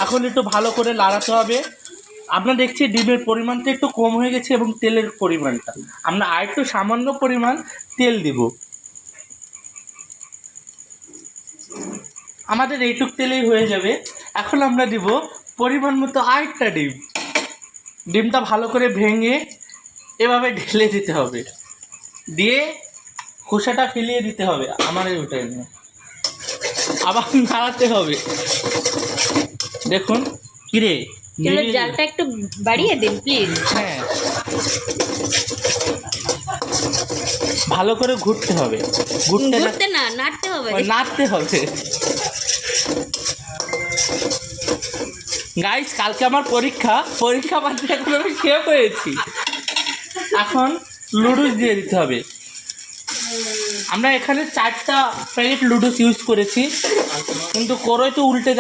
এখন একটু ভালো করে লাড়াতে হবে। আমরা দেখছি ডিমের পরিমাণটা একটু কম হয়ে গেছে এবং তেলের পরিমাণটা, আমরা আর একটু সামান্য পরিমাণ তেল দিব। আমাদের এইটুক তেলেই হয়ে যাবে। এখন আমরা দিব পরিমাণ মতো আরেকটা ডিম। ডিমটা ভালো করে ভেঙে এভাবে ঢেলে দিতে হবে, দিয়ে খোসাটা ফেলিয়ে দিতে হবে। আমার ওটাই নিয়ে আবার নাড়াতে হবে। দেখুন কিরে, তেলের জালটা একটু বাড়িয়ে দিন প্লিজ। হ্যাঁ, ভালো করে ঘুরতে হবে। ঘুরতে না, নাড়তে হবে। নাড়তে হবে। গাইস, কালকে আমার পরীক্ষা বাদ দিয়ে এখন আমি শেফ হয়েছি। এখন লুডুস দিয়ে দিতে হবে। আমরা এখানে 4টা প্যাকেট লুডুস ইউজ করেছি, কিন্তু কোরোই তো উল্টে যাচ্ছে।